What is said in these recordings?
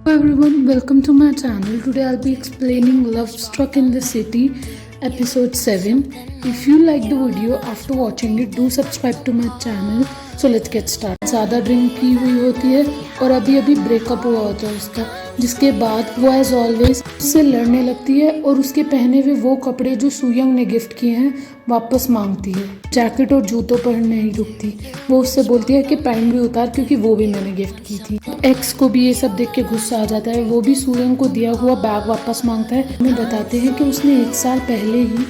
Hello everyone, welcome to my channel. Today I'll be explaining Love Struck in the City episode 7. If you like the video after watching it, do subscribe to my channel. So let's get started. ज़्यादा drink की हुई होती है और अभी breakup हुआ होता है उसका, जिसके बाद वो एज ऑलवेज उससे लड़ने लगती है और उसके पहने हुए वो कपड़े जो सूयंग ने गिफ्ट किए हैं वापस मांगती है। जैकेट और जूतों पर नहीं रुकती, वो उससे बोलती है कि पैंट भी उतार क्योंकि वो भी मैंने गिफ्ट की थी। एक्स को भी ये सब देख के गुस्सा आ जाता है, वो भी सूयंग को दिया हुआ बैग वापस मांगता है। हमें बताते हैं कि उसने 1 साल पहले ही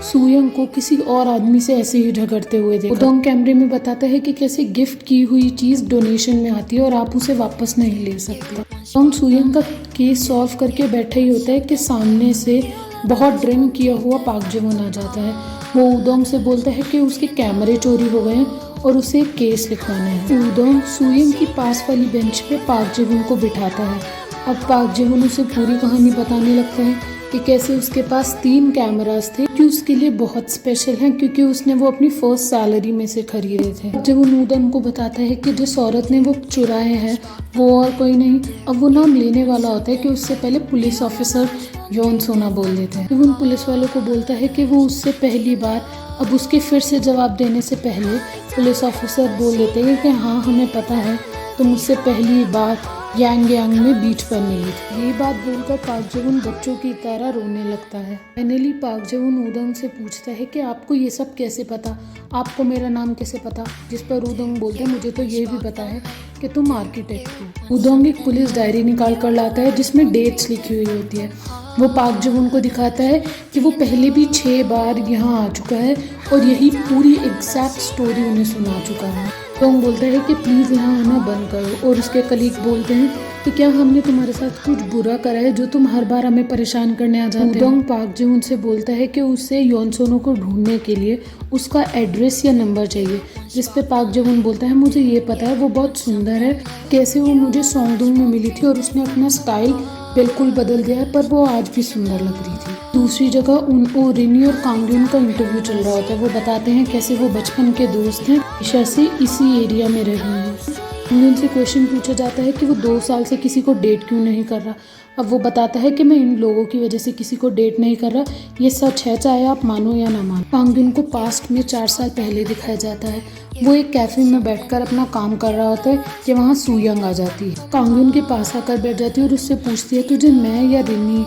सूयंग को किसी और आदमी से ऐसे ही झगड़ते हुए देखा। उदोंग कैमरे में बताता है कि कैसे गिफ्ट की हुई चीज डोनेशन में आती है और आप उसे वापस नहीं ले सकते। उदोंग सूयंग का केस सॉल्व करके बैठा ही होता है कि सामने से बहुत ड्रिंक किया हुआ पाक जेवॉन आ जाता है। वो उदोंग से बोलता है कि उसके कैमरे चोरी हो गए हैं और उसे केस लिखवाना है। उदोंग सूयंग की पास वाली बेंच पे पाक जेवॉन को बिठाता है। अब पाक जेवॉन उसे पूरी कहानी बताने लगता है कि कैसे उसके पास 3 कैमरास थे जो उसके लिए बहुत स्पेशल हैं क्योंकि उसने वो अपनी फर्स्ट सैलरी में से खरीदे थे। जब वो नूदन को बताता है कि जिस औरत ने वो चुराए हैं वो और कोई नहीं, अब वो नाम लेने वाला होता है कि उससे पहले पुलिस ऑफिसर योन सोना बोल देते हैं। जब उन पुलिस वालों को बोलता है कि वो उससे पहली बार, अब उसके फिर से जवाब देने से पहले पुलिस ऑफिसर बोल देते हैं कि हाँ हमें पता है, तो मुझसे पहली बार यांग में बीच पर मिली थी। ये बात बोलकर पाक जेवॉन बच्चों की तरह रोने लगता है। फाइनली पाक जेवॉन उदोंग से पूछता है कि आपको ये सब कैसे पता, आपको मेरा नाम कैसे पता, जिस पर उदोंग बोलते हैं मुझे तो ये भी पता है कि तुम आर्किटेक्ट हो। उदोंग एक पुलिस डायरी निकाल कर लाता है जिसमें डेट्स लिखी हुई होती है। वो पाक जेवॉन को दिखाता है कि वो पहले भी 6 बार यहाँ आ चुका है और यही पूरी एग्जैक्ट स्टोरी उन्हें सुना चुका है। उदोंग बोलता है कि प्लीज़ यहाँ आना बंद करो और उसके कलीग बोलते हैं कि क्या हमने तुम्हारे साथ कुछ बुरा करा है जो तुम हर बार हमें परेशान करने आ जाते हो। उदोंग पाक जेवॉन से बोलता है कि उसे योनसोनो को ढूंढने के लिए उसका एड्रेस या नंबर चाहिए, जिस पे पाक जेवॉन बोलता है मुझे ये पता है, वो बहुत सुंदर है, कैसे वो मुझे सोंगडुंग में मिली थी और उसने अपना स्टाइल बिल्कुल बदल दिया है, पर वो आज भी सुंदर लग रही थी। दूसरी जगह उनको रिनी और कांगयुन का इंटरव्यू चल रहा होता है। वो बताते हैं कैसे वो बचपन के दोस्त हैं, हमेशा से इसी एरिया में रहे हैं। उनसे क्वेश्चन पूछा जाता है कि वो 2 साल से किसी को डेट क्यों नहीं कर रहा। अब वो बताता है कि मैं इन लोगों की वजह से किसी को डेट नहीं कर रहा, ये सच है चाहे आप मानो या ना मानो। कांगयुन को पास्ट में 4 साल पहले दिखाया जाता है। वो एक कैफे में बैठकर अपना काम कर रहा होता है कि वहाँ सूयंग आ जाती है। कांगयुन के पास आकर बैठ जाती है और उससे पूछती है तुझे मैं या रिनी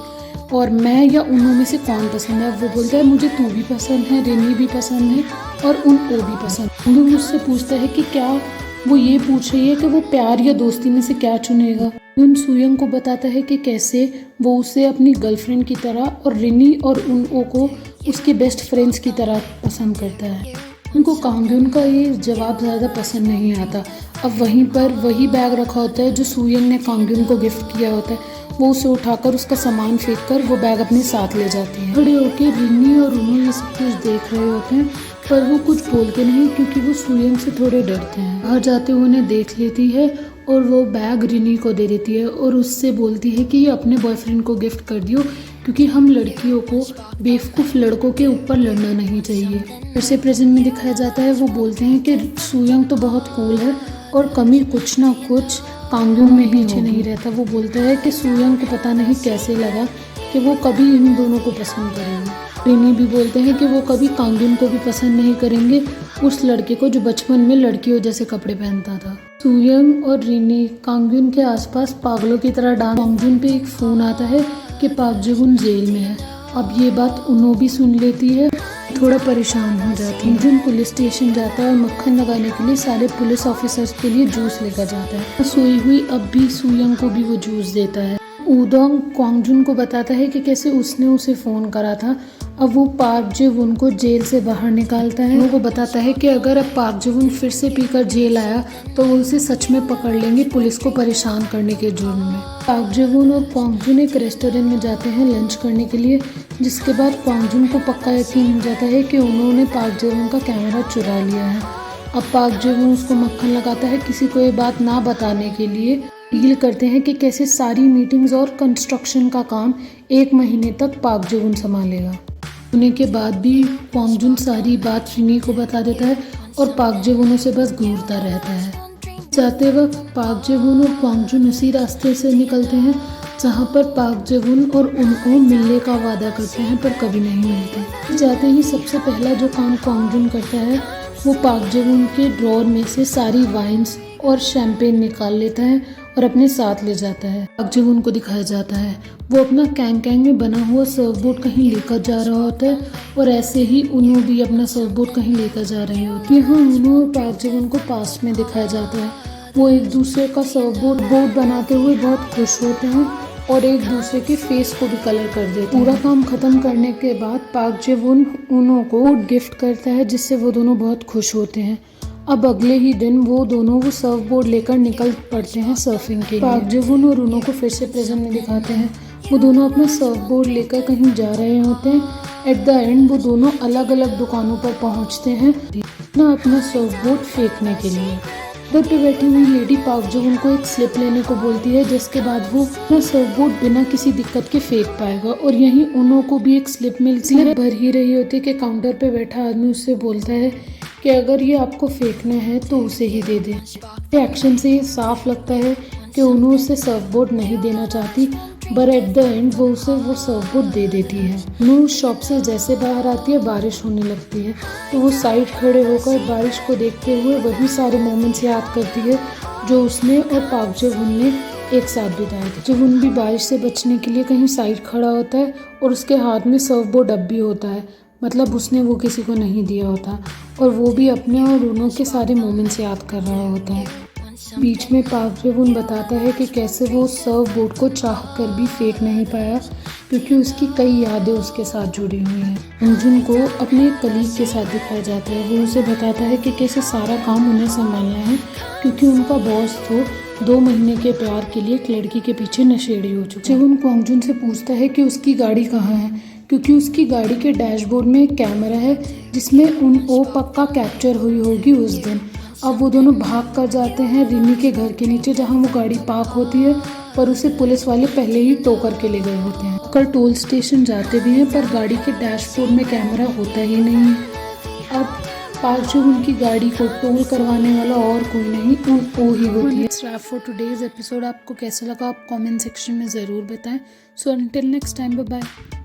और मैं या उन्हों में से कौन पसंद है। वो बोलता है मुझे तू भी पसंद है, रिनी भी पसंद है और उन ओ भी पसंद। कांगयुन उससे पूछता है कि क्या वो ये पूछ रही है कि वो प्यार या दोस्ती में से क्या चुनेगा। उन सूयंग को बताता है कि कैसे वो उसे अपनी गर्लफ्रेंड की तरह और रिनी और उन ओ को उसके बेस्ट फ्रेंड्स की तरह पसंद करता है। उनको कांगयुन का ये जवाब ज़्यादा पसंद नहीं आता। अब वहीं पर वही बैग रखा होता है जो सूयंग ने कांगयुन को गिफ्ट किया होता है। वो उसे उठाकर उसका सामान फेंक कर वो बैग अपने साथ ले जाती है। खड़े होकर रिनी और उन्हों ये सब कुछ देख रहे होते हैं पर वो कुछ बोलते नहीं क्योंकि वो सूयंग से थोड़े डरते हैं। बाहर जाते हुए उन्हें देख लेती है और वो बैग रिनी को दे देती है और उससे बोलती है कि ये अपने बॉयफ्रेंड को गिफ्ट कर दियो क्योंकि हम लड़कियों को बेवकूफ़ लड़कों के ऊपर लड़ना नहीं चाहिए। फिर से प्रेजेंट में दिखाया जाता है। वो बोलते हैं कि सूयंग तो बहुत कूल है और कमी कुछ ना कुछ कांगयुन में ही पीछे नहीं रहता। वो बोलता है कि सूयंग को पता नहीं कैसे लगा कि वो कभी इन दोनों को पसंद करेंगे। रिनी भी बोलते हैं कि वो कभी कांगयुन को भी पसंद नहीं करेंगे, उस लड़के को जो बचपन में लड़कियों जैसे कपड़े पहनता था। सूयंग और रिनी कांगयुन के आसपास पागलों की तरह डांस। कांगयुन पे एक फ़ोन आता है कि पाक जेवॉन जेल में है। अब ये बात उन्हों भी सुन लेती है, थोड़ा परेशान हो जाती है। कांगयुन पुलिस स्टेशन जाता है और मक्खन लगाने के लिए सारे पुलिस ऑफिसर्स के लिए जूस लेकर जाता है। सोई हुई अब भी सूयंग को भी वो जूस देता है। उदोंग कांगयुन को बताता है कि कैसे उसने उसे फ़ोन करा था। अब वो पाक जेवॉन को जेल से बाहर निकालता है। वो बताता है कि अगर अब पाक जेवॉन फिर से पीकर जेल आया तो वो उसे सच में पकड़ लेंगे पुलिस को परेशान करने के जुर्म में। पाक जेवॉन और कांगयुन एक रेस्टोरेंट में जाते हैं लंच करने के लिए, जिसके बाद कांगयुन को पक्का यकीन हो जाता है कि उन्होंने पाक जेवॉन का कैमरा चुरा लिया है। अब पाक जेवॉन उसको मक्खन लगाता है किसी को ये बात ना बताने के लिए। डील करते हैं कि कैसे सारी मीटिंग्स और कंस्ट्रक्शन का काम 1 महीने तक पाक जेवॉन संभालेगा। होने के बाद भी कांगयुन सारी बात रिनी को बता देता है और पाक जेवॉन उसे बस घूरता रहता है। जाते वक्त पाक जे-वून और क्वांग जुन उसी रास्ते से निकलते हैं जहाँ पर पाक जे-वून और उनको मिलने का वादा करते हैं पर कभी नहीं मिलते। जाते ही सबसे पहला जो काम क्वांग जुन करता है वो पाक जे-वून के ड्रॉर में से सारी वाइन्स और शैंपेन निकाल लेता है और अपने साथ ले जाता है। पाक जे-वून को दिखाया जाता है वो अपना कैंग कैंग में बना हुआ सर्फबोर्ड कहीं लेकर जा रहा होता है और ऐसे ही उन्हों भी अपना सर्फबोर्ड कहीं लेकर जा रहे होते हैं। यहाँ उन्हों और पाक जे-वून को पास्ट में दिखाया जाता है। वो एक दूसरे का सर्फबोर्ड बनाते हुए बहुत खुश होते हैं और एक दूसरे के फेस को भी कलर कर देते हैं। पूरा काम खत्म करने के बाद पाक जे-वून उन्हों को गिफ्ट करता है जिससे वो दोनों बहुत खुश होते हैं। अब अगले ही दिन वो दोनों वो सर्फबोर्ड लेकर निकल पड़ते हैं सर्फिंग के लिए। पाक जे-वून और उन्हों को फिर से प्रेजेंट में दिखाते हैं। वो दोनों अपना सर्फबोर्ड लेकर कहीं जा रहे होते हैं। एट द एंड वो दोनों अलग अलग दुकानों पर पहुंचते हैं अपना सर्फबोर्ड फेंकने के लिए। घर पे बैठी हुई लेडी पाक जे-वून को एक स्लिप लेने को बोलती है जिसके बाद वो अपना सर्फबोर्ड बिना किसी दिक्कत के फेंक पाएगा और यहीं उन्हों को भी एक स्लिप मिलती है। भर ही रही होती है कि काउंटर पे बैठा आदमी उससे बोलता है कि अगर ये आपको फेंकना है तो उसे ही दे दे। एक्शन से ये साफ लगता है कि उन्हों उसे सर्फबोर्ड नहीं देना चाहती पर एट द एंड वो उसे वो सर्फबोर्ड दे देती है। उन्हों उस शॉप से जैसे बाहर आती है बारिश होने लगती है तो वो साइड खड़े होकर बारिश को देखते हुए वही सारे मोमेंट्स याद करती है जो उसने और पाक जे-वून ने एक साथ बिताए थे। जे-वून भी बारिश से बचने के लिए कहीं साइड खड़ा होता है और उसके हाथ में सर्फबोर्ड अब भी होता है, मतलब उसने वो किसी को नहीं दिया होता और वो भी अपने और उन्हों के सारे मोमेंट्स याद कर रहा होता है। बीच में पाक जे-वून बताता है कि कैसे वो सर्फबोर्ड को चाह कर भी फेंक नहीं पाया क्योंकि उसकी कई यादें उसके साथ जुड़ी हुई हैं। क्वांग जुन को अपने एक कलीग के साथ दिखाया जाता है। वो उसे बताता है कि कैसे सारा काम उन्हें संभालना है क्योंकि उनका बॉस तो 2 महीने के प्यार के लिए एक लड़की के पीछे नशेड़ी हो चुका है। जे-वून क्वांग जुन से पूछता है कि उसकी गाड़ी कहाँ है क्योंकि उसकी गाड़ी के डैशबोर्ड में एक कैमरा है जिसमें वो पक्का कैप्चर हुई होगी उस दिन। अब वो दोनों भाग कर जाते हैं रिमी के घर के नीचे जहाँ वो गाड़ी पार्क होती है पर उसे पुलिस वाले पहले ही टो करके ले गए होते हैं। कल टोल स्टेशन जाते भी हैं पर गाड़ी के डैशबोर्ड में कैमरा होता ही नहीं है। अब पाक जे-वून की गाड़ी को टोल करवाने वाला और कोई नहीं वो ही होती है। फॉर टुडेज एपिसोड आपको कैसा लगा आप कमेंट सेक्शन में ज़रूर बताएं। So until next time bye bye.